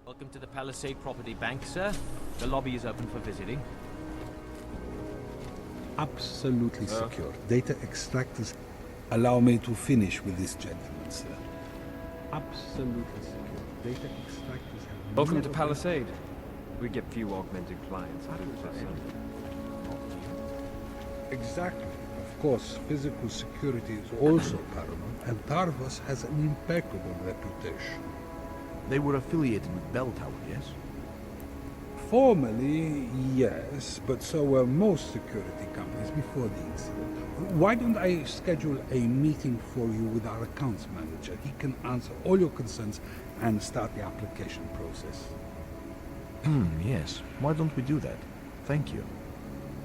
Welcome to the Palisade Property Bank, sir. The lobby is open for visiting. Absolutely secure. Data extractors. Allow me to finish with this gentleman, sir. Absolutely secure. Data extractors have Welcome to never Palisade. We get few augmented clients. Exactly. Of course, physical security is also paramount, and Tarvos has an impeccable reputation. They were affiliated with Bell Tower, yes? Formally, yes, but so were most security companies before the incident. Why don't I schedule a meeting for you with our accounts manager? He can answer all your concerns and start the application process. Yes. Why don't we do that? Thank you.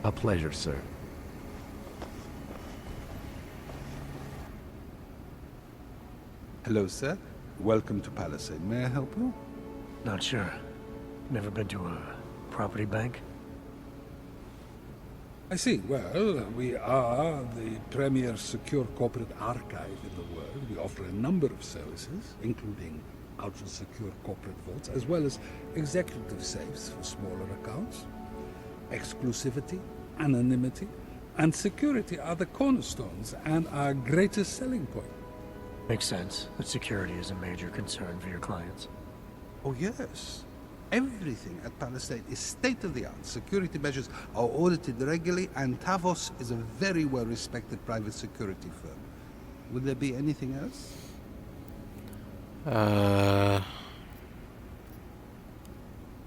A pleasure, sir. Hello, sir. Welcome to Palisade. May I help you? Not sure. Never been to a property bank? I see. Well, we are the premier secure corporate archive in the world. We offer a number of services, including ultra-secure corporate vaults, as well as executive safes for smaller accounts. Exclusivity, anonymity, and security are the cornerstones and our greatest selling point. Makes sense that security is a major concern for your clients. Oh, yes. Everything at Palisade is state-of-the-art. Security measures are audited regularly, and Tavos is a very well-respected private security firm. Would there be anything else?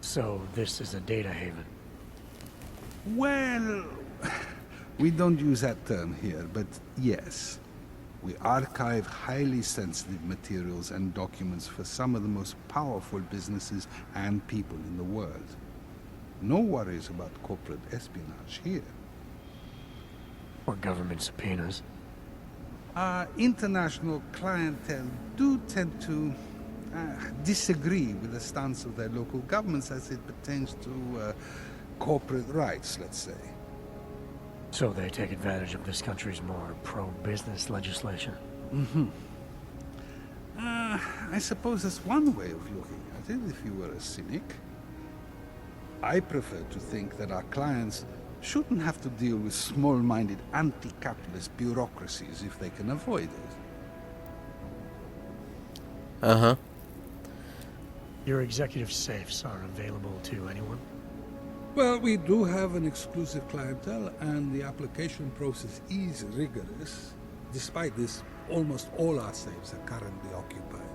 So this is a data haven. Well, we don't use that term here, but yes. We archive highly sensitive materials and documents for some of the most powerful businesses and people in the world. No worries about corporate espionage here. Or government subpoenas. Our international clientele do tend to disagree with the stance of their local governments as it pertains to corporate rights, let's say. So they take advantage of this country's more pro-business legislation. I suppose that's one way of looking at it, if you were a cynic. I prefer to think that our clients shouldn't have to deal with small-minded anti-capitalist bureaucracies if they can avoid it. Your executive safes are available to anyone? Well, we do have an exclusive clientele, and the application process is rigorous. Despite this, almost all our safes are currently occupied.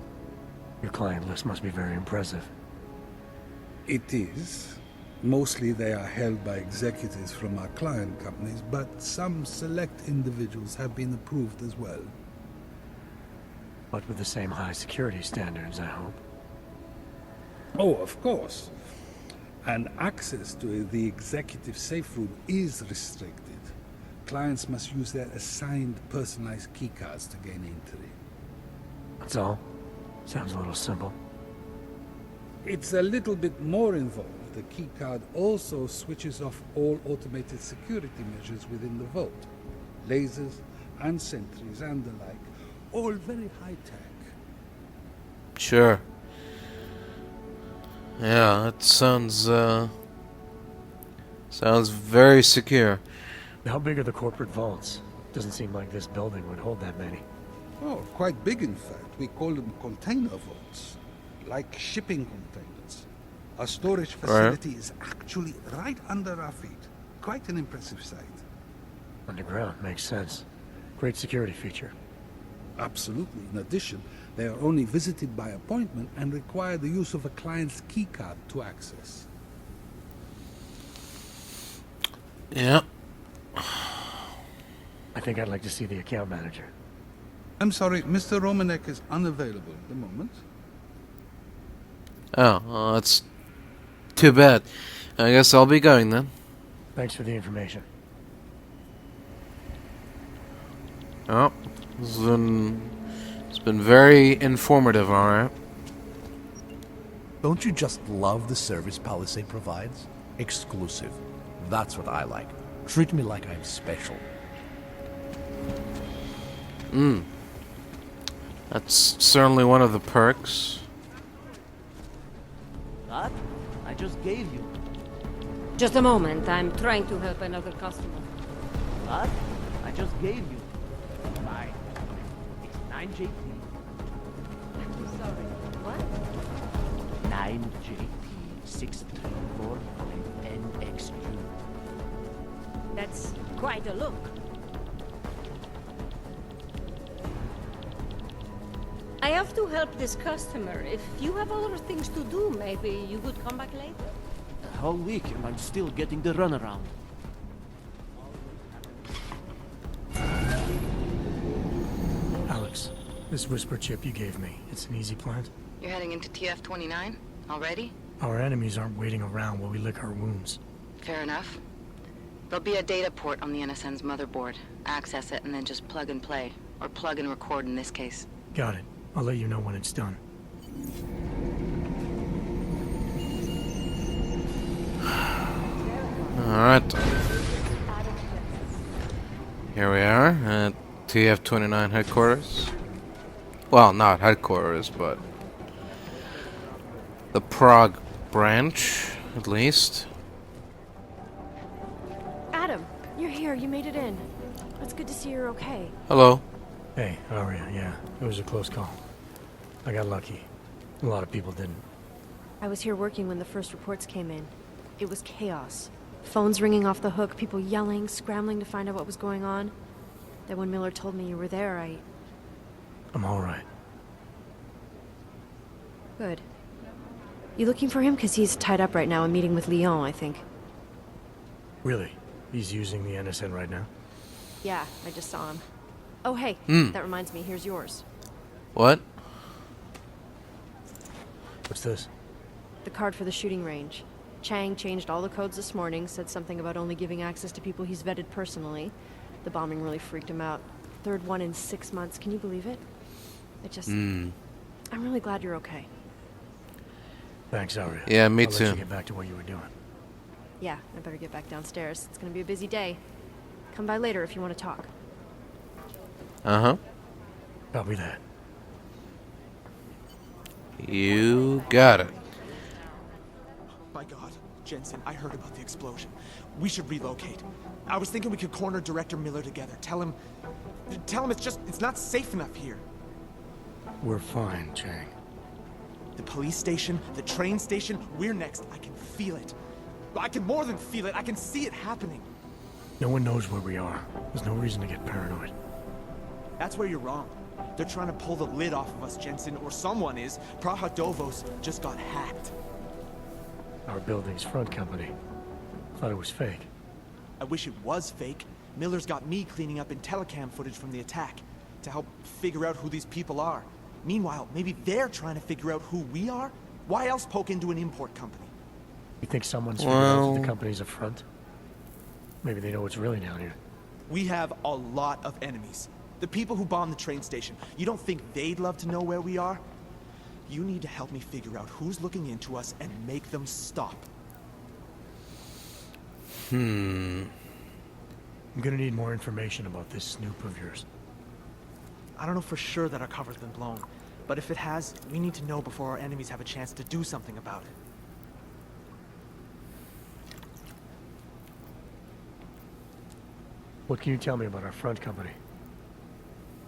Your client list must be very impressive. It is. Mostly they are held by executives from our client companies, but some select individuals have been approved as well. But with the same high security standards, I hope. Oh, of course. And access to the executive safe room is restricted. Clients must use their assigned personalized keycards to gain entry. That's all? Sounds a little simple. It's a little bit more involved. The keycard also switches off all automated security measures within the vault. Lasers and sentries and the like. All very high-tech. Sure. Yeah, that sounds very secure. How big are the corporate vaults? Doesn't seem like this building would hold that many. Oh, quite big in fact. We call them container vaults. Like shipping containers. Our storage facility is actually right under our feet. Quite an impressive sight. Underground, makes sense. Great security feature. Absolutely. In addition, they are only visited by appointment and require the use of a client's keycard to access. Yeah. I think I'd like to see the account manager. I'm sorry, Mr. Romanek is unavailable at the moment. Oh, well, that's too bad. I guess I'll be going then. Thanks for the information. Oh, it's been very informative, alright. Don't you just love the service Palisade provides? Exclusive. That's what I like. Treat me like I'm special. That's certainly one of the perks. What? I just gave you. Just a moment, I'm trying to help another customer. What? I just gave you. Bye. It's 9JP. Sorry, what? 9JP6345NXQ. That's quite a look. I have to help this customer. If you have other things to do, maybe you could come back later. A whole week and I'm still getting the runaround. Alex, this whisper chip you gave me, it's an easy plant? You're heading into TF29 already? Our enemies aren't waiting around while we lick our wounds. Fair enough. There'll be a data port on the NSN's motherboard. Access it and then just plug and play. Or plug and record in this case. Got it. I'll let you know when it's done. Alright. Here we are at TF29 Headquarters. Well, not Headquarters, but the Prague branch, at least. Adam, you're here. You made it in. It's good to see you're okay. Hello. Hey, Aria, yeah, it was a close call. I got lucky. A lot of people didn't. I was here working when the first reports came in. It was chaos. Phones ringing off the hook, people yelling, scrambling to find out what was going on. Then when Miller told me you were there, I'm alright. Good. You looking for him? Because he's tied up right now and meeting with Lyon, I think. Really? He's using the NSN right now? Yeah, I just saw him. Oh, hey, that reminds me, here's yours. What? What's this? The card for the shooting range. Chang changed all the codes this morning, said something about only giving access to people he's vetted personally. The bombing really freaked him out. Third one in 6 months, can you believe it? I'm really glad you're okay. Thanks, Aria. Yeah, me I'll too. let you get back to what you were doing. Yeah, I better get back downstairs. It's gonna be a busy day. Come by later if you want to talk. Uh-huh. Copy that. You got it. My God, Jensen, I heard about the explosion. We should relocate. I was thinking we could corner Director Miller together. Tell him it's not safe enough here. We're fine, Chang. The police station, the train station, we're next. I can feel it. I can more than feel it. I can see it happening. No one knows where we are. There's no reason to get paranoid. That's where you're wrong. They're trying to pull the lid off of us, Jensen, or someone is. Praha just got hacked. Our building's front company. Thought it was fake. I wish it was fake. Miller's got me cleaning up IntelliCam footage from the attack to help figure out who these people are. Meanwhile, maybe they're trying to figure out who we are? Why else poke into an import company? You think someone's figured out that the company's a front? Maybe they know what's really down here. We have a lot of enemies. The people who bombed the train station. You don't think they'd love to know where we are? You need to help me figure out who's looking into us and make them stop. I'm gonna need more information about this snoop of yours. I don't know for sure that our cover's been blown, but if it has, we need to know before our enemies have a chance to do something about it. What can you tell me about our front company?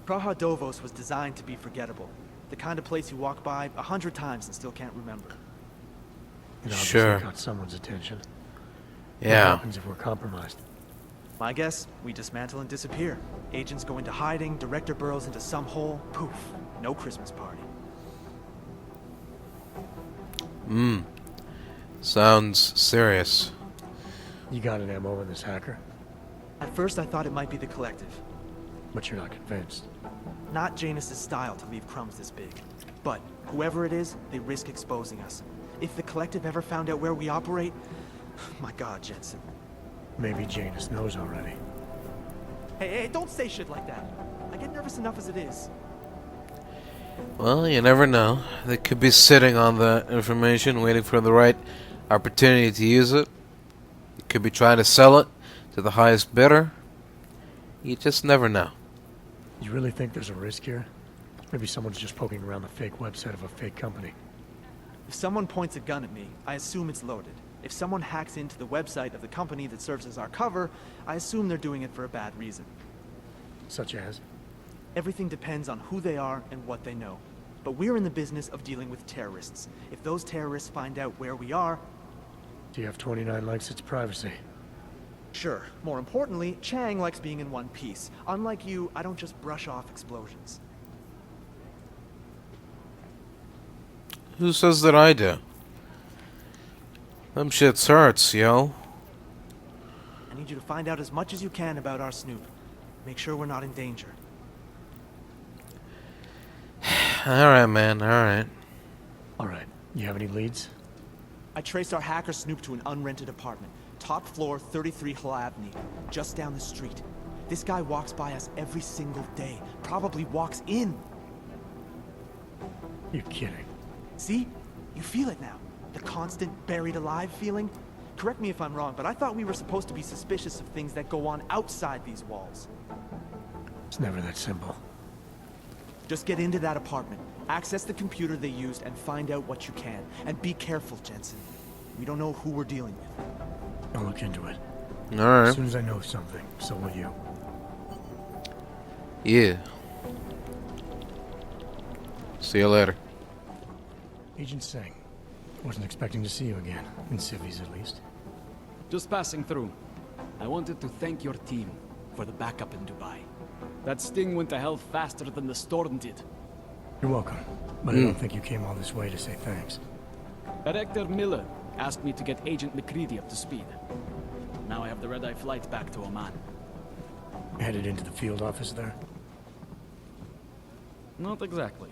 Praha was designed to be forgettable. The kind of place you walk by 100 times and still can't remember. It obviously Sure. got someone's attention. What Yeah. happens if we're compromised? My guess, we dismantle and disappear. Agents go into hiding, Director burrows into some hole, poof, no Christmas party. Sounds serious. You got an MO in this hacker, At first I thought it might be the Collective. but you're not convinced. Not Janus's style to leave crumbs this big. But whoever it is, they risk exposing us. If the Collective ever found out where we operate, my God, Jensen. Maybe Janus knows already. Hey, don't say shit like that. I get nervous enough as it is. Well, you never know. They could be sitting on the information, waiting for the right opportunity to use it. They could be trying to sell it to the highest bidder. You just never know. You really think there's a risk here? Maybe someone's just poking around the fake website of a fake company. If someone points a gun at me, I assume it's loaded. If someone hacks into the website of the company that serves as our cover, I assume they're doing it for a bad reason. Such as? Everything depends on who they are and what they know. But we're in the business of dealing with terrorists. If those terrorists find out where we are... TF29 likes its privacy. Sure. More importantly, Chang likes being in one piece. Unlike you, I don't just brush off explosions. Who says that I do? Them shits hurts, yo. I need you to find out as much as you can about our snoop. Make sure we're not in danger. Alright, man, alright. Alright, you have any leads? I traced our hacker snoop to an unrented apartment. Top floor, 33 Hill Avenue. Just down the street. This guy walks by us every single day. Probably walks in. You're kidding. See? You feel it now. The constant buried alive feeling. Correct me if I'm wrong, but I thought we were supposed to be suspicious of things that go on outside these walls. It's never that simple. Just get into that apartment, access the computer they used, and find out what you can. And be careful, Jensen. We don't know who we're dealing with. I'll look into it. Alright. As soon as I know something, so will you. Yeah. See you later. Agent Singh. Wasn't expecting to see you again. In civvies, at least. Just passing through. I wanted to thank your team for the backup in Dubai. That sting went to hell faster than the storm did. You're welcome. But I don't think you came all this way to say thanks. Director Miller asked me to get Agent McCready up to speed. Now I have the red-eye flight back to Oman. Headed into the field office there? Not exactly.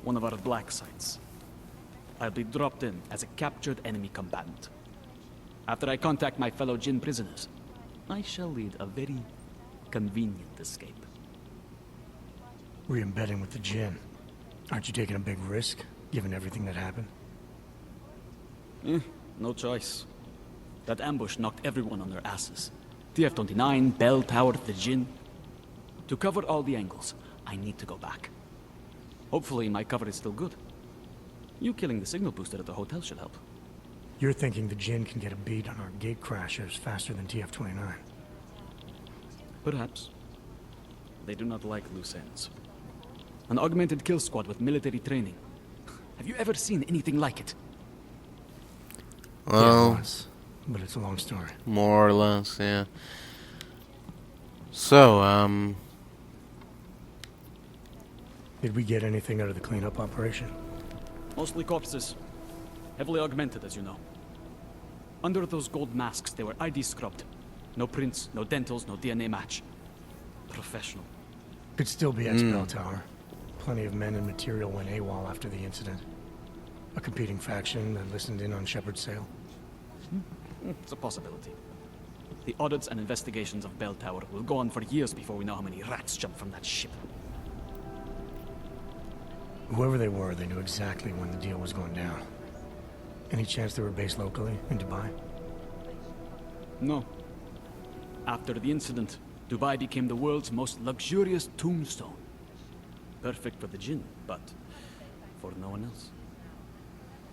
One of our black sites. I'll be dropped in as a captured enemy combatant. After I contact my fellow Jinn prisoners, I shall lead a very convenient escape. Re-embedding with the Jinn. Aren't you taking a big risk, given everything that happened? No choice. That ambush knocked everyone on their asses. TF29, Bell Tower, the Jinn. To cover all the angles, I need to go back. Hopefully my cover is still good. You killing the signal booster at the hotel should help. You're thinking the Jinn can get a beat on our gate crashers faster than TF29. Perhaps. They do not like loose ends. An augmented kill squad with military training. Have you ever seen anything like it? Well, Yeah, once, but it's a long story. more or less, yeah. So, Did we get anything out of the cleanup operation? Mostly corpses. Heavily augmented, as you know. Under those gold masks, they were ID scrubbed. No prints, no dentals, no DNA match. Professional. Could still be ex-Bell Tower. Plenty of men and material went AWOL after the incident. A competing faction that listened in on Shepard's sale. It's a possibility. The audits and investigations of Bell Tower will go on for years before we know how many rats jumped from that ship. Whoever they were, they knew exactly when the deal was going down. Any chance they were based locally, in Dubai? No. After the incident, Dubai became the world's most luxurious tombstone. Perfect for the Jinn, but for no one else.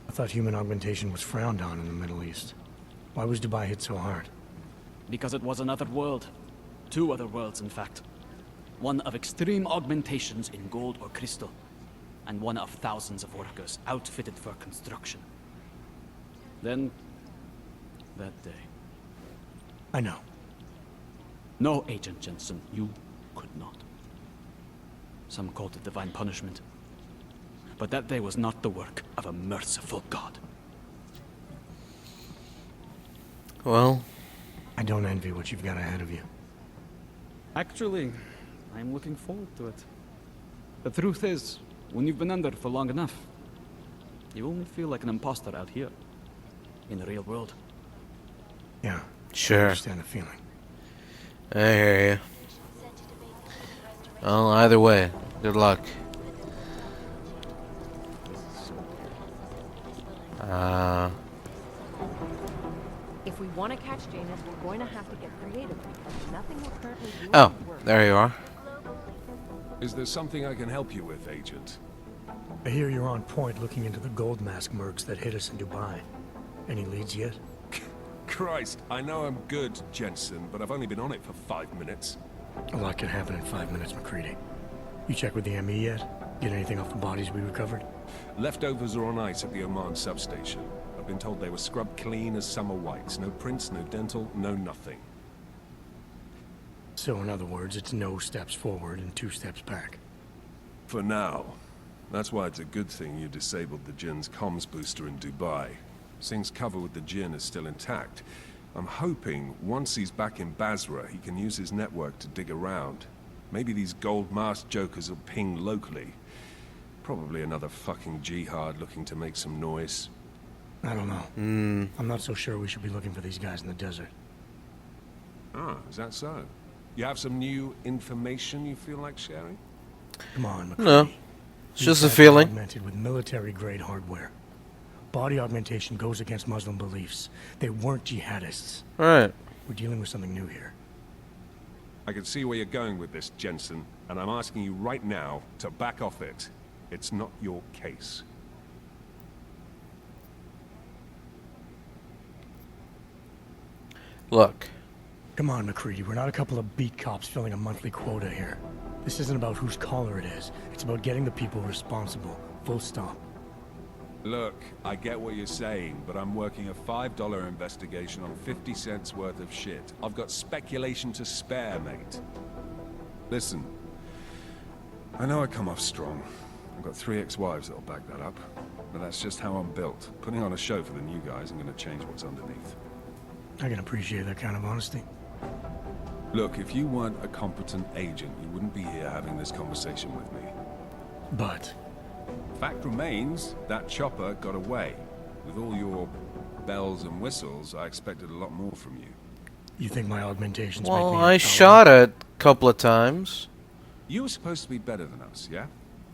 I thought human augmentation was frowned on in the Middle East. Why was Dubai hit so hard? Because it was another world. Two other worlds, in fact. One of extreme augmentations in gold or crystal, and one of thousands of workers outfitted for construction. Then, that day. I know. No, Agent Jensen, you could not. Some called it divine punishment. But that day was not the work of a merciful God. well, I don't envy what you've got ahead of you. Actually, I'm looking forward to it. The truth is, when you've been under for long enough, you only feel like an imposter out here, in the real world. Yeah, I sure. understand the feeling. I hear you. Well, either way, good luck. If we want to catch Janus, we're going to have to get creative because nothing we're currently doing Oh, will work. there you are. Is there something I can help you with, Agent? I hear you're on point looking into the gold mask mercs that hit us in Dubai. Any leads yet? Christ, I know I'm good, Jensen, but I've only been on it for 5 minutes. A lot can happen in 5 minutes, McCready. You check with the ME yet? Get anything off the bodies we recovered? Leftovers are on ice at the Oman substation. I've been told they were scrubbed clean as summer whites. No prints, no dental, no nothing. So in other words, it's no steps forward and 2 steps back. For now. That's why it's a good thing you disabled the Jinn's comms booster in Dubai. Singh's cover with the Jinn is still intact. I'm hoping once he's back in Basra, he can use his network to dig around. Maybe these gold masked jokers will ping locally. Probably another fucking jihad looking to make some noise. I don't know. I'm not so sure we should be looking for these guys in the desert. Ah, is that so? You have some new information you feel like sharing? Come on, McCready. No. It's just a These guys are feeling. Augmented with military-grade hardware. Body augmentation goes against Muslim beliefs. They weren't jihadists. Right. We're dealing with something new here. I can see where you're going with this, Jensen, and I'm asking you right now to back off it. It's not your case. Look. Come on, McCready. We're not a couple of beat cops filling a monthly quota here. This isn't about whose collar it is. It's about getting the people responsible. Full stop. Look, I get what you're saying, but I'm working a $5 investigation on 50 cents worth of shit. I've got speculation to spare, mate. Listen, I know I come off strong. I've got 3 ex-wives that'll back that up. But that's just how I'm built. Putting on a show for the new guys isn't going to change what's underneath. I can appreciate that kind of honesty. Look, if you weren't a competent agent, you wouldn't be here having this conversation with me. But Fact remains, that chopper got away. With all your bells and whistles, I expected a lot more from you. you think my augmentations Well, make me I shot it a couple of times. You were supposed to be better than us, yeah?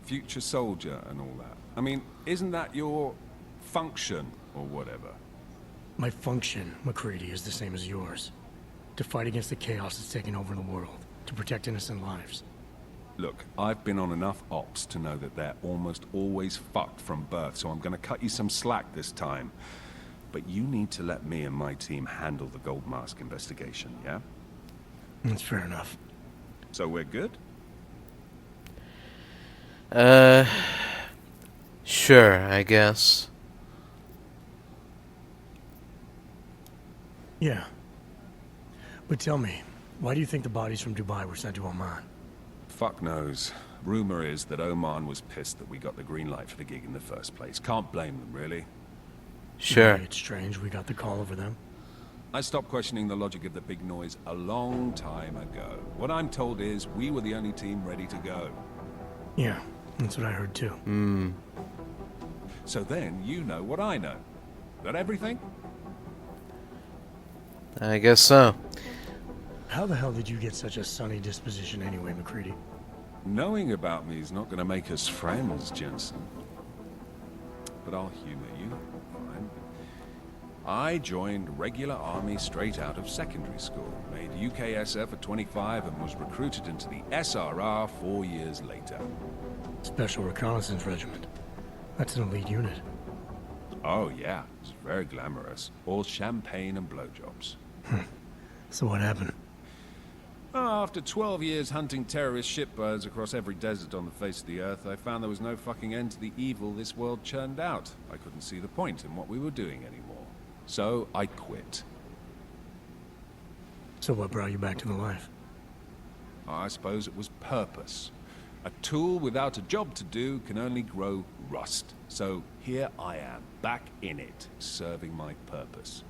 Future soldier and all that. I mean, isn't that your function or whatever? My function, McCready, is the same as yours. To fight against the chaos that's taking over the world. To protect innocent lives. Look, I've been on enough ops to know that they're almost always fucked from birth, so I'm gonna cut you some slack this time. But you need to let me and my team handle the gold mask investigation, yeah? That's fair enough. So we're good? Sure, I guess. Yeah. But tell me, why do you think the bodies from Dubai were sent to Oman? Fuck knows. Rumor is that Oman was pissed that we got the green light for the gig in the first place. Can't blame them, really. Sure. It's strange we got the call over them. I stopped questioning the logic of the big noise a long time ago. What I'm told is we were the only team ready to go. Yeah, that's what I heard too. So then you know what I know. That everything? I guess so. How the hell did you get such a sunny disposition anyway, McCready? Knowing about me is not going to make us friends, Jensen. But I'll humor you. Fine. I joined regular army straight out of secondary school, made UKSF at 25 and was recruited into the SRR 4 years later. Special Reconnaissance Regiment. That's an elite unit. Oh yeah, it's very glamorous. All champagne and blowjobs. So what happened? After 12 years hunting terrorist shitbirds across every desert on the face of the earth, I found there was no fucking end to the evil this world churned out. I couldn't see the point in what we were doing anymore. So I quit. So what brought you back to the life? I suppose it was purpose. A tool without a job to do can only grow rust. So here I am, back in it, serving my purpose.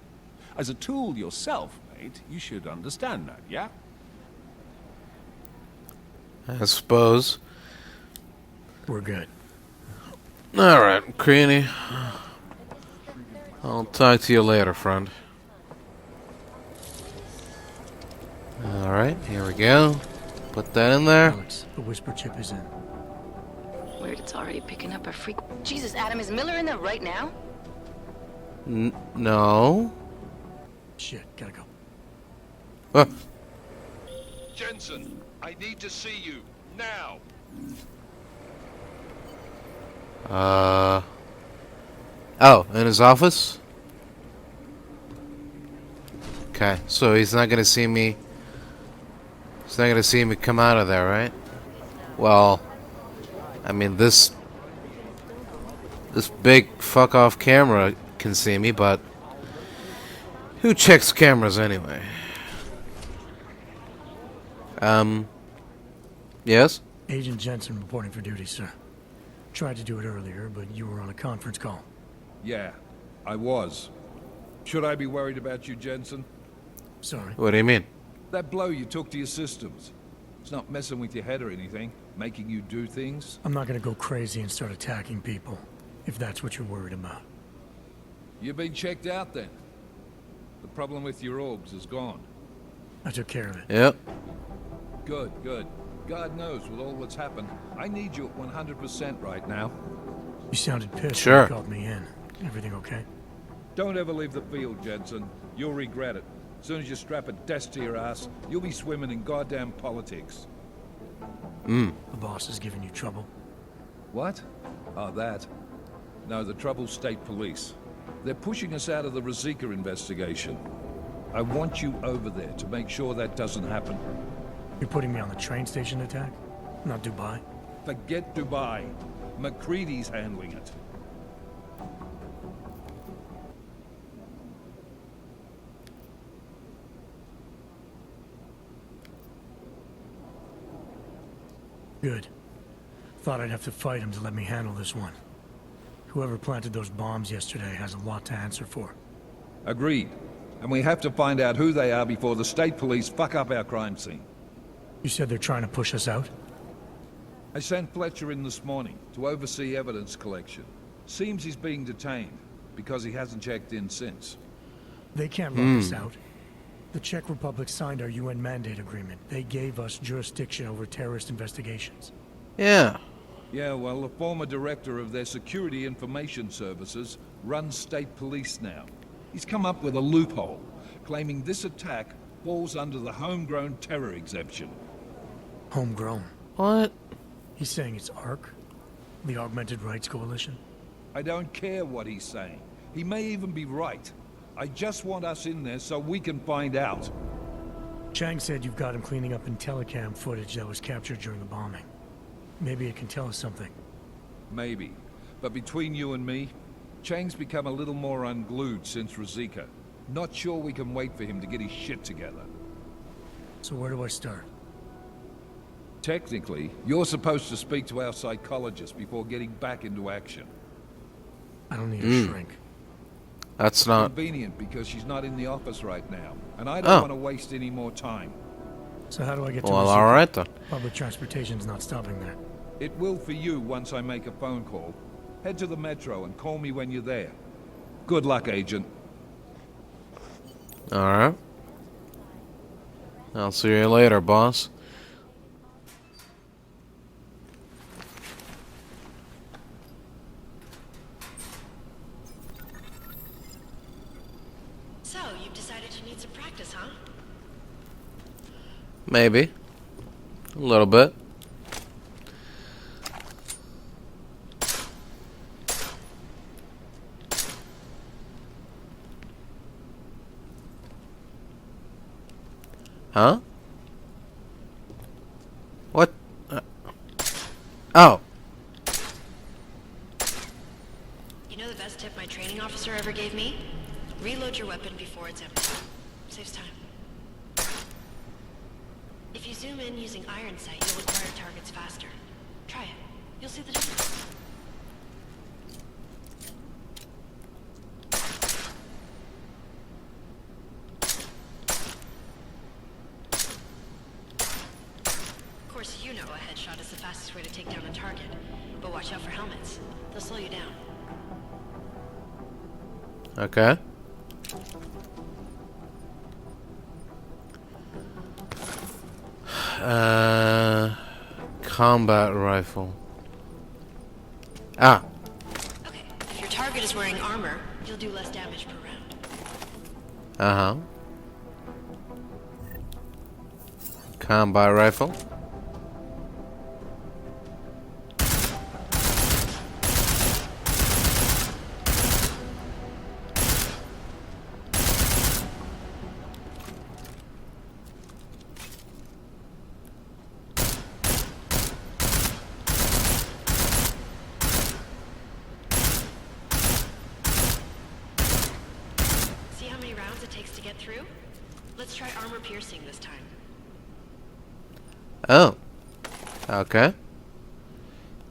As a tool yourself, mate, you should understand that, yeah? I suppose. We're good. Alright, Creany. I'll talk to you later, friend. Alright, here we go. Put that in there. Alex, the whisper chip is in. Weird, it's already picking up a freak. Jesus, Adam, is Miller in there right now? No. Shit, gotta go. Jensen, I need to see you now. Oh, in his office? Okay, so he's not gonna see me. He's not gonna see me come out of there, right? Well, I mean, this big fuck off camera can see me, but who checks cameras anyway? Yes? Agent Jensen reporting for duty, sir. Tried to do it earlier, but you were on a conference call. Yeah, I was. Should I be worried about you, Jensen? Sorry. What do you mean? That blow you took to your systems. It's not messing with your head or anything, making you do things. I'm not gonna go crazy and start attacking people, if that's what you're worried about. You've been checked out then. The problem with your orgs is gone. I took care of it. Yep. Good, good. God knows with all that's happened, I need you at 100% right now. You sounded pissed Sure. when you called me in. Everything okay? Don't ever leave the field, Jensen. You'll regret it. As soon as you strap a desk to your ass, you'll be swimming in goddamn politics. The boss is giving you trouble. What? Oh, that. No, the trouble's state police. They're pushing us out of the Ransacking investigation. I want you over there to make sure that doesn't happen. You're putting me on the train station attack? Not Dubai? Forget Dubai. McCready's handling it. Good. Thought I'd have to fight him to let me handle this one. Whoever planted those bombs yesterday has a lot to answer for. Agreed. And we have to find out who they are before the state police fuck up our crime scene. You said they're trying to push us out? I sent Fletcher in this morning to oversee evidence collection. Seems he's being detained because he hasn't checked in since. They can't lock us out. The Czech Republic signed our UN mandate agreement. They gave us jurisdiction over terrorist investigations. Yeah. Yeah, well, the former director of their security information services runs state police now. He's come up with a loophole, claiming this attack falls under the homegrown terror exemption. Homegrown? What? He's saying it's ARC? The Augmented Rights Coalition? I don't care what he's saying. He may even be right. I just want us in there so we can find out. Chang said you've got him cleaning up Intellicam footage that was captured during the bombing. Maybe it can tell us something. Maybe. But between you and me, Chang's become a little more unglued since Ransacking. Not sure we can wait for him to get his shit together. So where do I start? Technically, you're supposed to speak to our psychologist before getting back into action. I don't need a shrink. That's not Convenient because she's not in the office right now, and I don't want to waste any more time. So how do I get to well. Ransacking? All right then. Public transportation's not stopping there. It will for you once I make a phone call. Head to the metro and call me when you're there. Good luck, Agent. All right. I'll see you later, boss. So, you've decided you need some practice, huh? Maybe. A little bit. Huh? What? Oh. You know the best tip my training officer ever gave me? Reload your weapon before it's empty. Saves time. If you zoom in using iron sight, you'll acquire targets faster. Try it. You'll see the difference. Of course, you know a headshot is the fastest way to take down a target. But watch out for helmets. They'll slow you down. Okay. Combat rifle. Ah. Okay, if your target is wearing armor, you'll do less damage per round. Uh-huh. Combat rifle. takes to get through? Let's try armor piercing this time. Oh. Okay.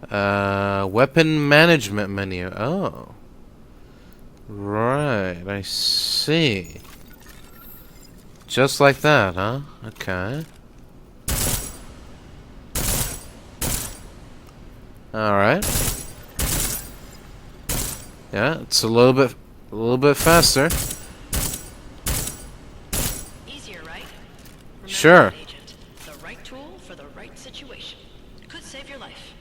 Weapon management menu. Oh. Right, I see. Just like that, huh? Okay. Alright. Yeah, it's a little bit faster. Easier, right? Remember Sure. that, Agent. The right tool for the right situation. Could save your life.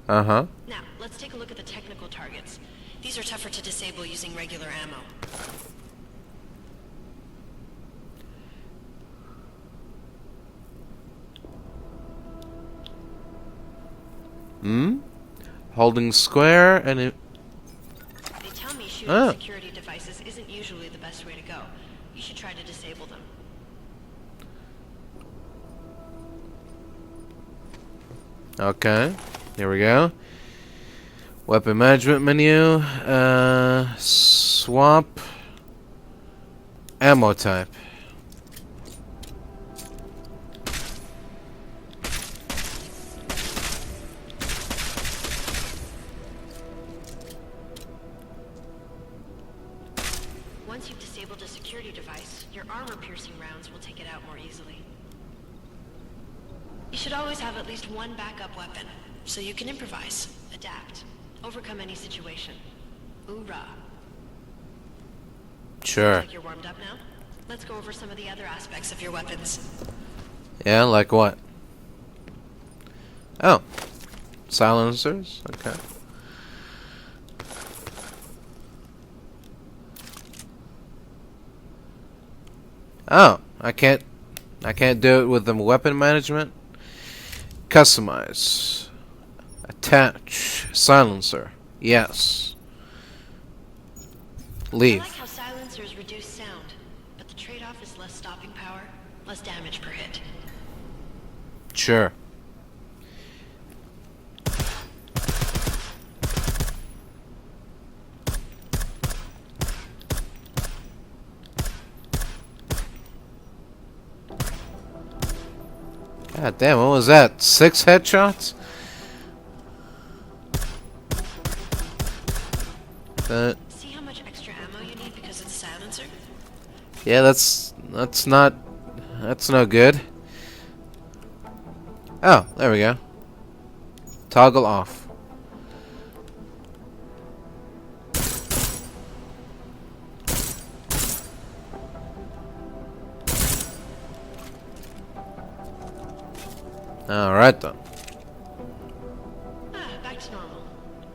Uh-huh. Now, let's take a look at the technical targets. These are tougher to disable using regular ammo. Holding square and it... They tell me shooting security devices isn't usually the best way to go. You should try to disable them. Okay. Here we go. Weapon management menu. Swap. Ammo type. Once you've disabled a security device, your armor-piercing rounds will take it out more easily. You should always have at least one backup weapon, so you can improvise, adapt, overcome any situation. Hoorah! Sure. Looks like you're warmed up now. Let's go over some of the other aspects of your weapons. Yeah, like what? Oh. Silencers? Okay. Oh, I can't do it with the weapon management. Customize. Attach. Silencer. Yes. Leave. I like how silencers reduce sound, but the trade-off is less stopping power, less damage per hit. Sure. God damn, what was that? 6 headshots? See how much extra ammo you need because it's a silencer? Yeah, that's no good. Oh, there we go. Toggle off. Alright then. Back to normal.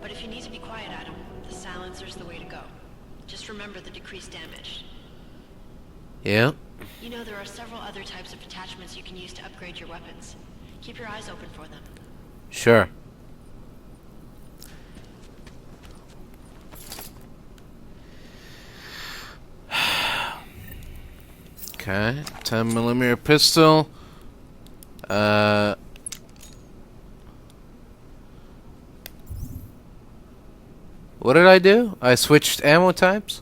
But if you need to be quiet, Adam, the silencer's the way to go. Just remember the decreased damage. Yeah. You know there are several other types of attachments you can use to upgrade your weapons. Keep your eyes open for them. Sure. Okay, 10mm pistol. What did I do? I switched ammo types?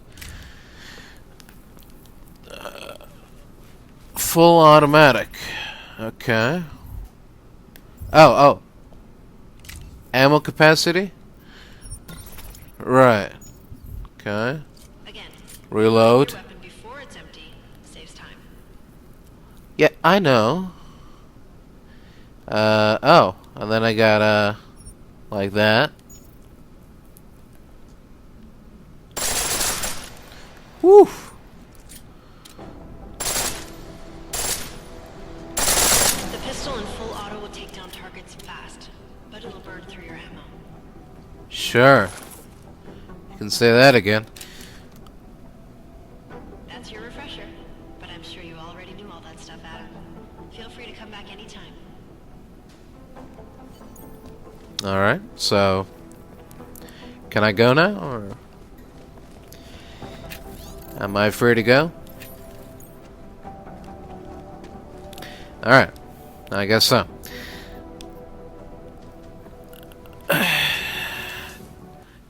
Full automatic. Okay. Oh. Ammo capacity? Right. Okay. Again, reload. your weapon before it's empty saves time. Yeah, I know. Oh. And then I got, like that. Woo! The pistol in full auto will take down targets fast, but it'll burn through your ammo. Sure. You can say that again. That's your refresher, but I'm sure you already knew all that stuff, Adam. Feel free to come back anytime. Alright, so... Can I go now, or... Am I free to go? Alright. I guess so.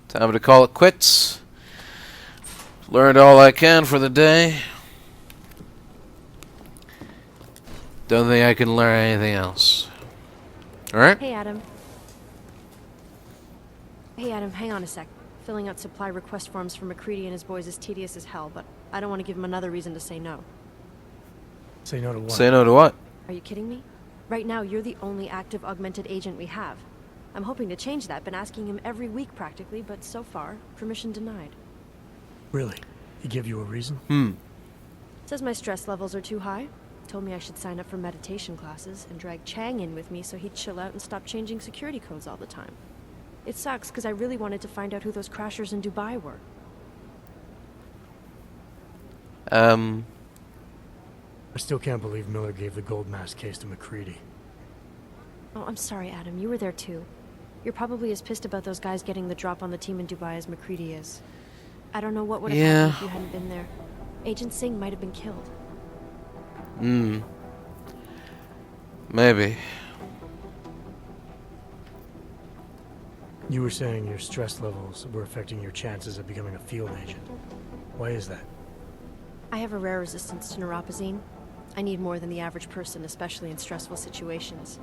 Time to call it quits. Learned all I can for the day. Don't think I can learn anything else. Alright? Hey, Adam. Hey, Adam, hang on a sec. Filling out supply request forms for McCready and his boys is tedious as hell, but I don't want to give him another reason to say no. Say no to what? Say no to what? Are you kidding me? Right now, you're the only active augmented agent we have. I'm hoping to change that, been asking him every week practically, but so far, permission denied. Really? He gave you a reason? Says my stress levels are too high. Told me I should sign up for meditation classes and drag Chang in with me so he'd chill out and stop changing security codes all the time. It sucks because I really wanted to find out who those crashers in Dubai were. I still can't believe Miller gave the gold mask case to McCready. Oh, I'm sorry, Adam. You were there too. You're probably as pissed about those guys getting the drop on the team in Dubai as McCready is. I don't know what would have happened if you hadn't been there. Agent Singh might have been killed. Maybe. You were saying your stress levels were affecting your chances of becoming a field agent. Why is that? I have a rare resistance to neuropazine. I need more than the average person, especially in stressful situations.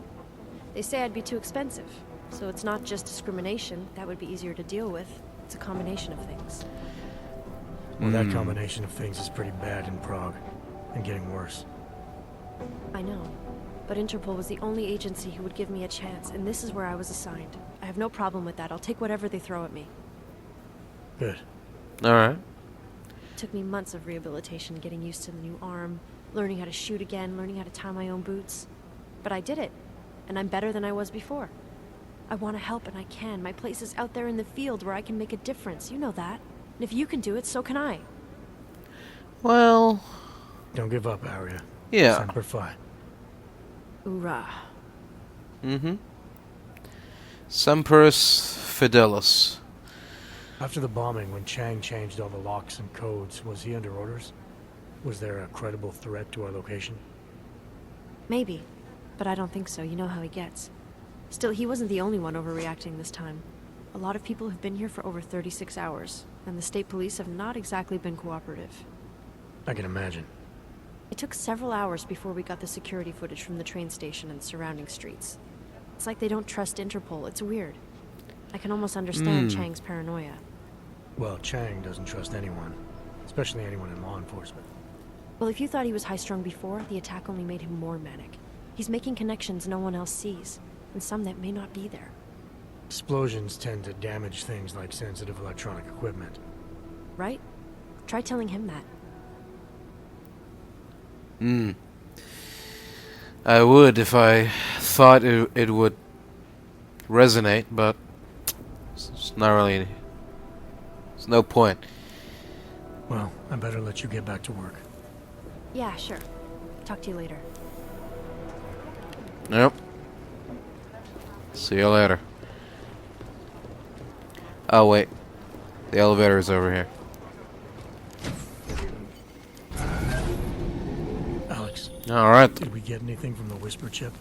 They say I'd be too expensive, so it's not just discrimination. That would be easier to deal with. It's a combination of things. Well, that combination of things is pretty bad in Prague, and getting worse. I know, but Interpol was the only agency who would give me a chance, and this is where I was assigned. I have no problem with that. I'll take whatever they throw at me. Good. Alright. It took me months of rehabilitation, getting used to the new arm, learning how to shoot again, learning how to tie my own boots. But I did it, and I'm better than I was before. I want to help, and I can. My place is out there in the field where I can make a difference. You know that. And if you can do it, so can I. Well... Don't give up, Arya. Yeah. Semper Fi. Hoorah. Semperus Fidelis. After the bombing, when Chang changed all the locks and codes, was he under orders? Was there a credible threat to our location? Maybe, but I don't think so. You know how he gets. Still, he wasn't the only one overreacting this time. A lot of people have been here for over 36 hours, and the state police have not exactly been cooperative. I can imagine. It took several hours before we got the security footage from the train station and surrounding streets. It's like they don't trust Interpol. It's weird. I can almost understand Chang's paranoia. Well, Chang doesn't trust anyone, especially anyone in law enforcement. Well, if you thought he was high-strung before, the attack only made him more manic. He's making connections no one else sees, and some that may not be there. Explosions tend to damage things like sensitive electronic equipment. Right? Try telling him that. I would if I thought it would resonate, but it's not really... There's no point. Well, I better let you get back to work. Yeah, sure. Talk to you later. Yep. See you later. Oh, wait. The elevator is over here. Alex. Alright. Did we get anything from the Whisper chip?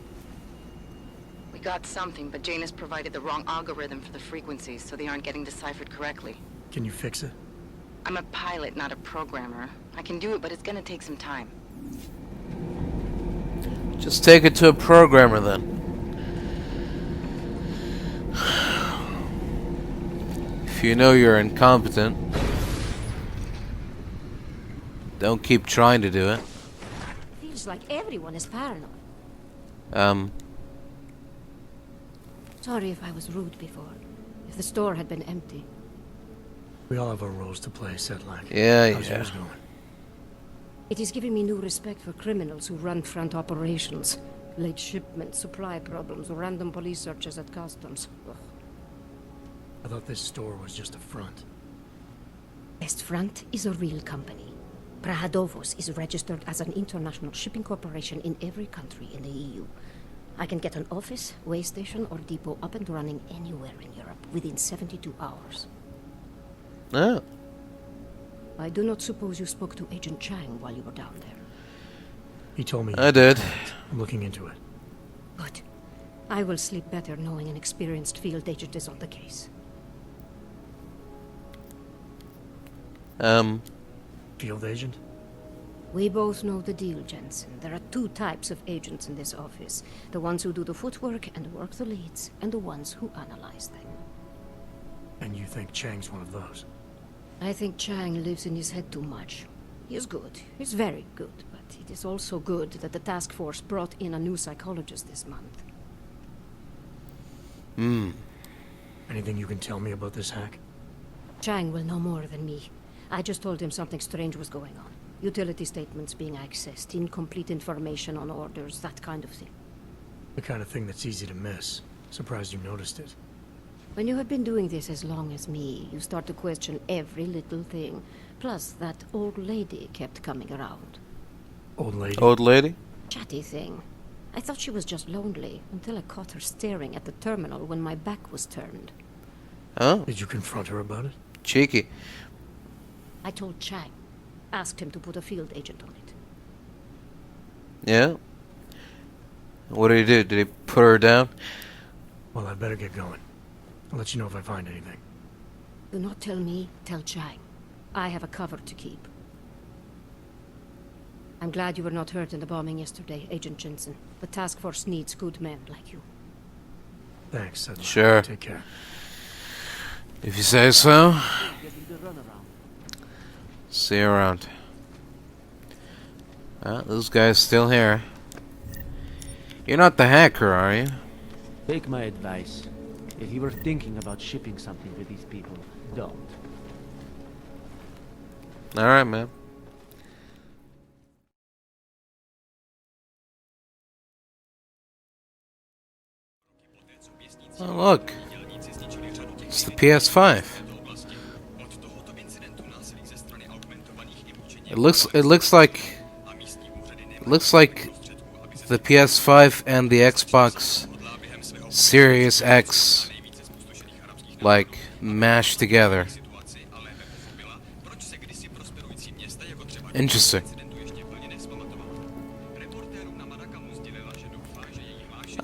We got something, but Janus provided the wrong algorithm for the frequencies, so they aren't getting deciphered correctly. Can you fix it? I'm a pilot, not a programmer. I can do it, but it's gonna take some time. Just take it to a programmer then. If you know you're incompetent, don't keep trying to do it. Feels like everyone is paranoid. Sorry if I was rude before. If the store had been empty. We all have our roles to play, Sedlak. Yeah, How's yeah. yours going? It is giving me new respect for criminals who run front operations. Late shipments, supply problems, random police searches at customs. Ugh. I thought this store was just a front. Best Front is a real company. Prahadovos is registered as an international shipping corporation in every country in the EU. I can get an office, way station, or depot up and running anywhere in Europe within 72 hours. Oh. I do not suppose you spoke to Agent Chang while you were down there. He told me. I did. I'm looking into it. Good. I will sleep better knowing an experienced field agent is on the case. Field agent? We both know the deal, Jensen. There are two types of agents in this office. The ones who do the footwork and work the leads, and the ones who analyze them. And you think Chang's one of those? I think Chang lives in his head too much. He is good. He's very good. But it is also good that the task force brought in a new psychologist this month. Anything you can tell me about this hack? Chang will know more than me. I just told him something strange was going on. Utility statements being accessed, incomplete information on orders, that kind of thing. The kind of thing that's easy to miss. Surprised you noticed it. When you have been doing this as long as me, you start to question every little thing. Plus, that old lady kept coming around. Old lady? Old lady? Chatty thing. I thought she was just lonely, until I caught her staring at the terminal when my back was turned. Oh. Did you confront her about it? Cheeky. I told Chang. Asked him to put a field agent on it. Yeah? What did he do? Did he put her down? Well, I'd better get going. I'll let you know if I find anything. Do not tell me, tell Chang. I have a cover to keep. I'm glad you were not hurt in the bombing yesterday, Agent Jensen. The task force needs good men like you. Thanks, Sure. Take care. If you say so. Getting the runaround. See you around. This guy's still here. You're not the hacker, are you? Take my advice. If you were thinking about shipping something to these people, don't. Alright, man. Oh, look. It's the PS5. It looks like the PS5 and the Xbox Series X like mashed together. Interesting.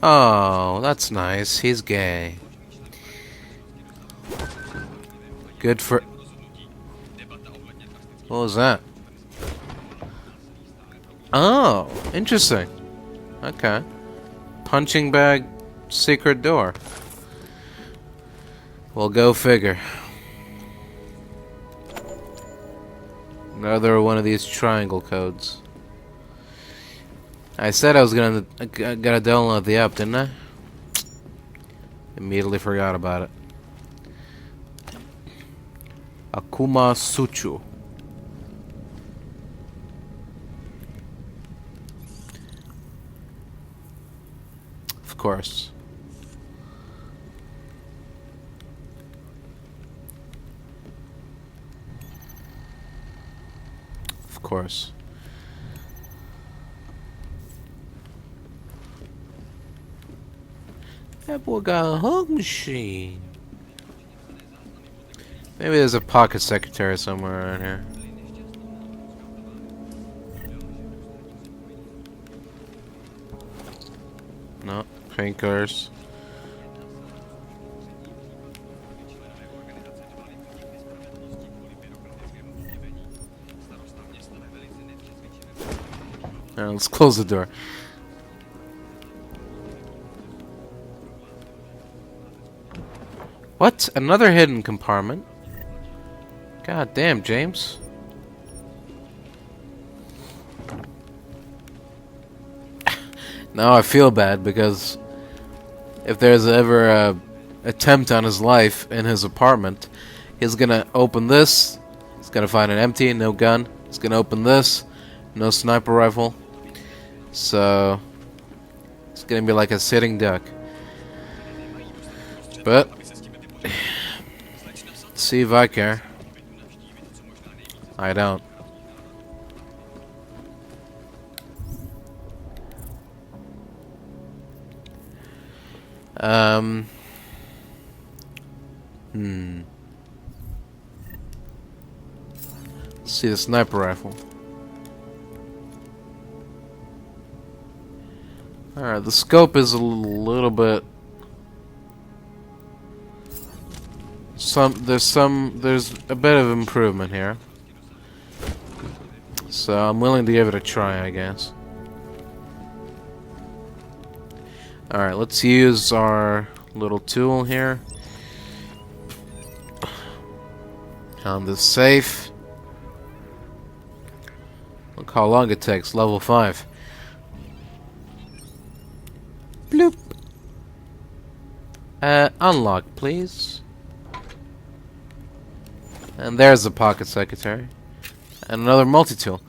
Oh, that's nice. He's gay. Good for... What was that? Oh, interesting. Okay. Punching bag, secret door. Well, go figure. Another one of these triangle codes. I said I was gonna download the app, didn't I? Immediately forgot about it. Akuma Suchu. Of course. Of course. That boy got a hug machine. Maybe there's a pocket secretary somewhere around here. No, painkillers. Alright, let's close the door. What? Another hidden compartment? God damn, James. Now I feel bad because if there's ever a attempt on his life in his apartment, he's gonna open this, he's gonna find it empty, no gun. He's gonna open this, no sniper rifle. So it's gonna be like a sitting duck. But see if I care. I don't. Let's see the sniper rifle. Alright, the scope is a little bit... There's a bit of improvement here. So I'm willing to give it a try, I guess. Alright, let's use our little tool here on this safe. Look how long it takes, level 5. Bloop. Unlock, please. And there's the pocket secretary. And another multi-tool.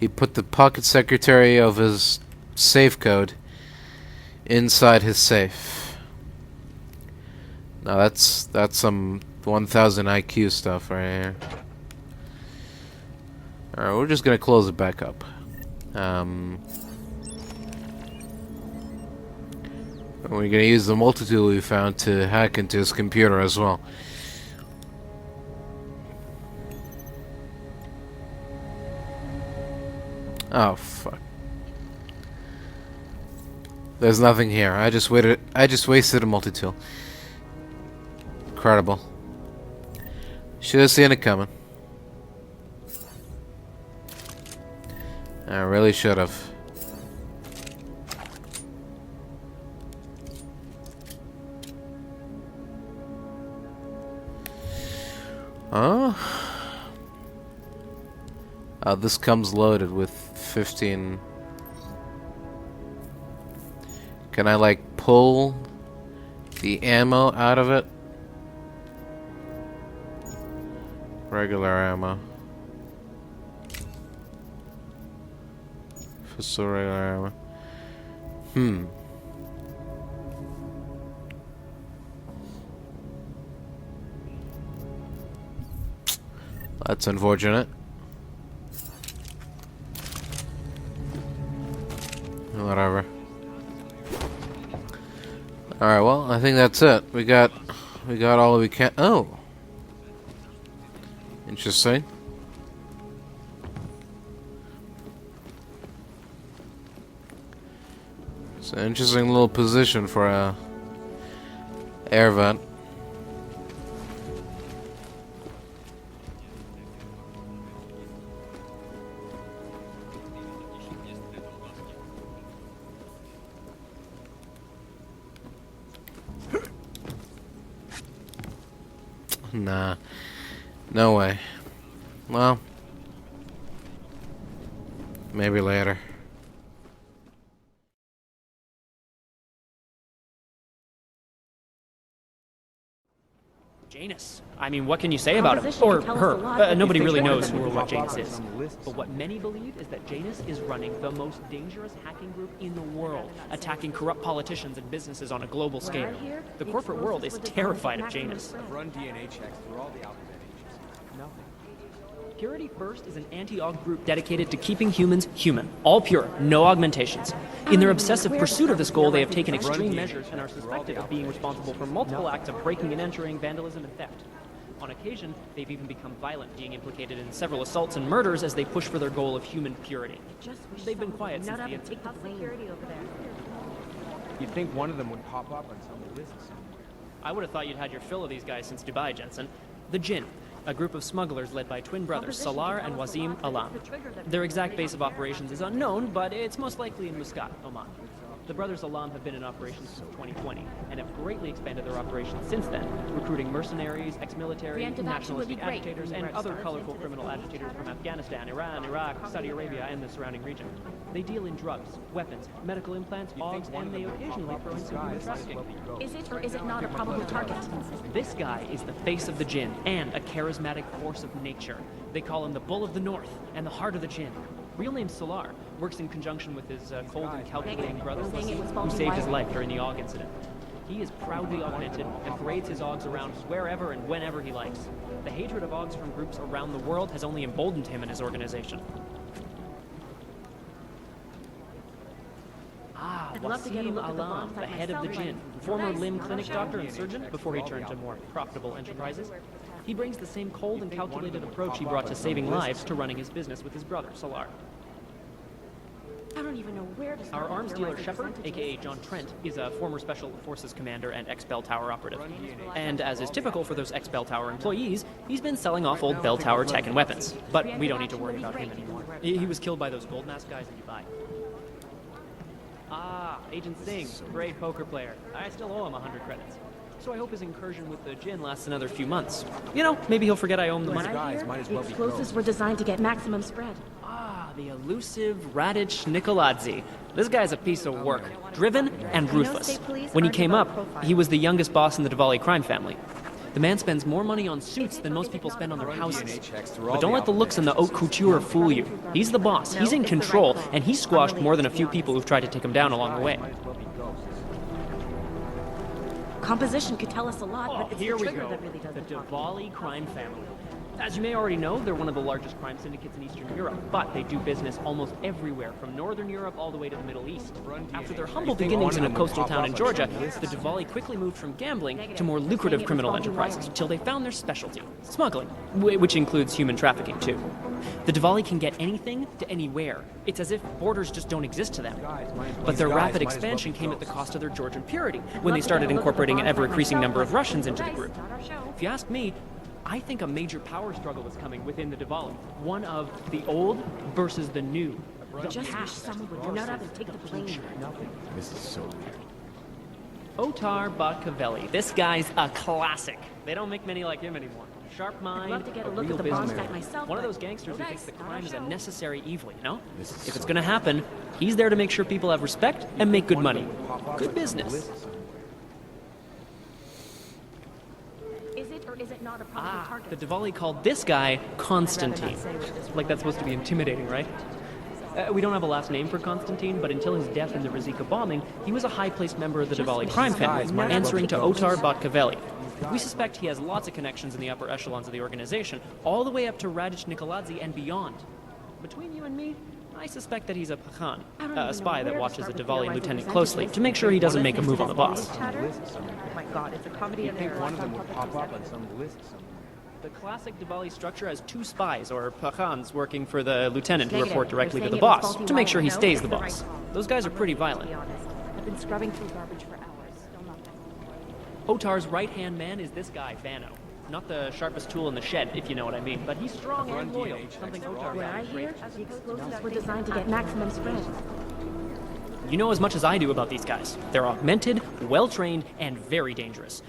He put the pocket secretary of his safe code inside his safe. Now that's some 1000 IQ stuff right here. Alright, we're just gonna close it back up. We're gonna use the multi-tool we found to hack into his computer as well. Oh fuck. There's nothing here. I just wasted a multi-tool. Incredible. Should have seen it coming. I really should have. This comes loaded with 15. Can I like pull the ammo out of it? Regular ammo. Just regular ammo. That's unfortunate. Whatever. Alright, well, I think that's it. We got all we can. Oh! Interesting. It's an interesting little position for a air vent. Nah. No way. Well, maybe later. Janus. I mean, what can you say about him? Or her. Nobody really knows who or what Janus is. But what many believe is that Janus is running the most dangerous hacking group in the world, Attacking corrupt politicians and businesses on a global scale. The corporate world is terrified of Janus. I've run DNA checks through all the alphabet H's. Nothing. Purity First is an Anti-aug group dedicated to keeping humans human. All pure, no augmentations. In their obsessive pursuit of this goal, they have taken extreme measures and are suspected of being responsible for multiple acts of breaking and entering, vandalism, and theft. On occasion, they've even become violent, being implicated in several assaults and murders as they push for their goal of human purity. They've been quiet since the incident. You'd think one of them would pop up on some list somewhere. I would have thought you'd had your fill of these guys since Dubai, Jensen. The Jinn, a group of smugglers led by twin brothers Salar and Wazim Alam. Their exact base of operations is unknown, but it's most likely in Muscat, Oman. The brothers Alam have been in operations since 2020 and have greatly expanded their operations since then, recruiting mercenaries, ex-military, nationalistic agitators, and other colorful criminal agitators from Afghanistan, Iran, Iraq, Saudi Arabia, and the surrounding region. They deal in drugs, weapons, medical implants, logs, and they occasionally throw in some human trafficking. Is it or is it not a probable target? This guy is the face of the Jinn and a charismatic force of nature. They call him the Bull of the North and the Heart of the Jinn. Real name Salar, works in conjunction with his cold and calculating brother, who saved his life during the AUG incident. He is proudly augmented and parades his AUGs around wherever and whenever he likes. The hatred of AUGs from groups around the world has only emboldened him and his organization. Wazim Alam, the head of the Jinn, former limb clinic doctor and surgeon before he turned to more profitable enterprises. He brings the same cold and calculated approach he brought to saving lives to running his business with his brother, Salar. I don't even know where to start. Our arms dealer Shepard, aka John Trent, is a former Special Forces commander and ex-Bell Tower operative. And as is typical for those ex-Bell Tower employees, he's been selling off old Bell Tower tech and weapons. But we don't need to worry about him anymore. He was killed by those gold mask guys in Dubai. Ah, Agent Singh, great poker player. I still owe him 100 credits. So I hope his incursion with the Jinn lasts another few months. You know, maybe he'll forget I owe him the money. The explosives were designed to get maximum spread. Ah, the elusive Radic Nikoladze. This guy's a piece of work. Driven and ruthless. When he came up, he was the youngest boss in the Diwali crime family. The man spends more money on suits than most people spend on their houses. But don't let the looks and the haute couture fool you. He's the boss, he's in control, and he's squashed more than a few people who've tried to take him down along the way. Composition could tell us a lot, but it's Here the we trigger go. that really does The the talking. Diwali crime family. As you may already know, they're one of the largest crime syndicates in Eastern Europe, but they do business almost everywhere, from Northern Europe all the way to the Middle East. After their humble beginnings in a coastal town in Georgia, the Diwali quickly moved from gambling to more lucrative criminal enterprises, until they found their specialty, smuggling, which includes human trafficking too. The Diwali can get anything to anywhere. It's as if borders just don't exist to them. But their rapid expansion came at the cost of their Georgian purity, when they started incorporating an ever-increasing number of Russians into the group. If you ask me, I think a major power struggle is coming within the Diwali. One of the old versus the new. Just wish someone would nut up and take the plane. This is so weird. Otar Batkavelli. This guy's a classic. They don't make many like him anymore. Sharp mind, love to get a look real at the bomb businessman. site myself, One of but those gangsters who no thinks dice, that not crime our is a show. necessary evil, you know? This is If it's so gonna happen, he's there to make sure people have respect and make good money. Good business. Is it or is it not a probable Ah, target? the Diwali called this guy Constantine. Like that's supposed to be intimidating, right? We don't have a last name for Constantine, but until his death in the Rizika bombing, he was a high-placed member of the Diwali crime family, answering to Otar Batkavelli. We suspect he has lots of connections in the upper echelons of the organization, all the way up to Radic Nikoladze and beyond. Between you and me, I suspect that he's a Pakhan, a spy that watches the Diwali lieutenant closely to make sure he doesn't make a move on the boss. Oh my god, it's a comedy of errors. One of them would pop up on some list somewhere. The classic Diwali structure has two spies, or Pakhans, working for the lieutenant who Negative. report directly to They're the saying it was boss, faulty to make sure he wiring. stays No, the it's boss. the right Those guys are pretty To be violent. honest, I've been scrubbing through garbage for hours. Still nothing. Otar's right-hand man is this guy, Vano. Not the sharpest tool in the shed, if you know what I mean, but he's strong and loyal, something Otar What I values hear, greatly. the explosives were designed to get maximum spread. You know as much as I do about these guys. They're augmented, well-trained, and very dangerous.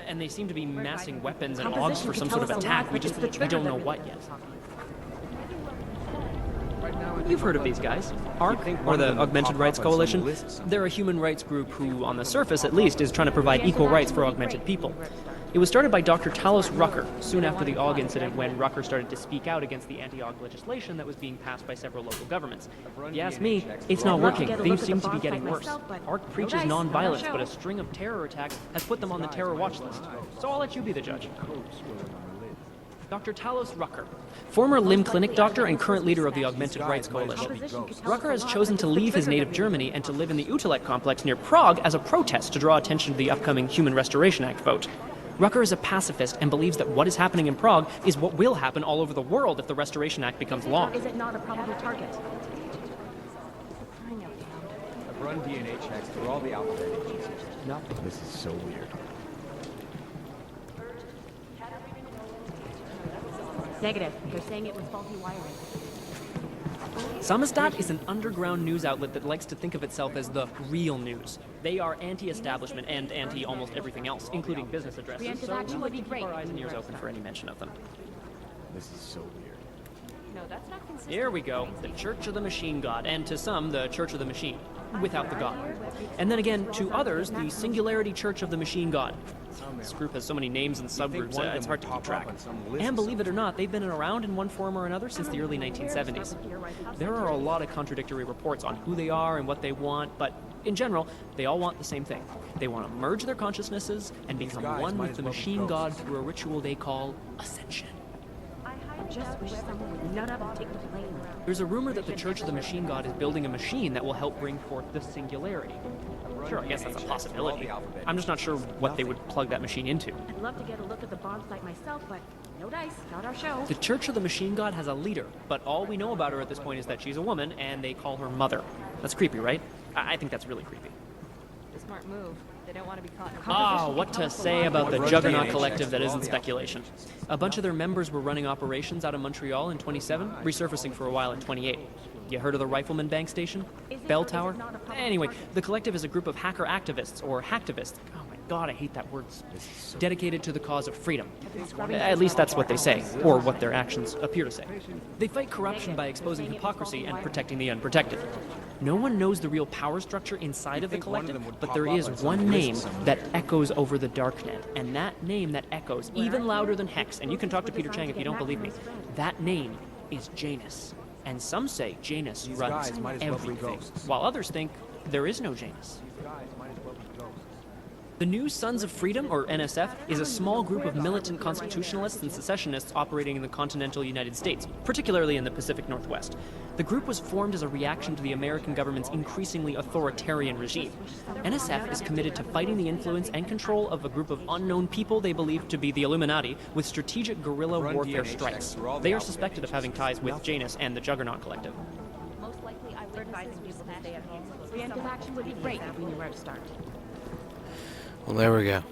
And they seem to be massing weapons and augs for some sort of attack. We don't know what yet. You've heard of these guys. ARC, or the Augmented Rights Coalition. They're a human rights group who, on the surface at least, is trying to provide equal rights for augmented people. It was started by Dr. Talos Rucker, soon after the AUG incident when Rucker started to speak out against the anti-AUG legislation that was being passed by several local governments. If you ask me, it's not working. Things seem to be getting worse. ARC preaches non-violence, but a string of terror attacks has put them on the terror watch list. So I'll let you be the judge. Dr. Talos Rucker, former limb clinic doctor and current leader of the Augmented Rights Coalition. Rucker has chosen to leave his native Germany and to live in the Utelek complex near Prague as a protest to draw attention to the upcoming Human Restoration Act vote. Rucker is a pacifist and believes that what is happening in Prague is what will happen all over the world if the Restoration Act becomes law. Is it not a probable target? I've run DNA checks through all the alphabet agencies. Nothing. This is so weird. Negative. They're saying it was faulty wiring. Samizdat is an underground news outlet that likes to think of itself as the real news. They are anti-establishment and anti-almost everything else, including business addresses, so we like to keep our eyes and ears open for any mention of them. This is so weird. No, that's not consistent. Here we go, the Church of the Machine God, and to some, the Church of the Machine, without the God. And then again, to others, the Singularity Church of the Machine God. This group has so many names and subgroups, it's hard to keep track. And believe it or not, they've been around in one form or another since the early 1970s. There are a lot of contradictory reports on who they are and what they want, but in general, they all want the same thing. They want to merge their consciousnesses and become one with the Machine God through a ritual they call Ascension. Just wish someone would nut up and take the plane. There's a rumor that the Church of the Machine God is building a machine that will help bring forth the Singularity. Sure, I guess that's a possibility. I'm just not sure what they would plug that machine into. I'd love to get a look at the bomb site myself, but no dice, not our show. The Church of the Machine God has a leader, but all we know about her at this point is that she's a woman, and they call her Mother. That's creepy, right? I think that's really creepy. A smart move. They don't want to be caught in a Ah, what to say about the Juggernaut Collective that isn't the speculation. A bunch of their members were running operations out of Montreal in 27, resurfacing for a while in 28. You heard of the Rifleman Bank Station? Bell Tower? Anyway, the Collective is a group of hacker activists, or hacktivists. Oh my god, I hate that word. Dedicated to the cause of freedom. At least that's what they say, or what their actions appear to say. They fight corruption by exposing hypocrisy and protecting the unprotected. No one knows the real power structure inside of the Collective, but there is one name that echoes over the darknet, and that name that echoes even louder than Hex, and you can talk to Peter Chang if you don't believe me, that name is Janus. And some say Janus runs everything, while others think there is no Janus. The new Sons of Freedom, or NSF, is a small group of militant constitutionalists and secessionists operating in the continental United States, particularly in the Pacific Northwest. The group was formed as a reaction to the American government's increasingly authoritarian regime. NSF is committed to fighting the influence and control of a group of unknown people they believe to be the Illuminati with strategic guerrilla warfare strikes. They are suspected of having ties with Janus and the Juggernaut Collective. Most likely, I would advise people to stay at home. Preemptive action would be great if we knew where to start. Well, there we go.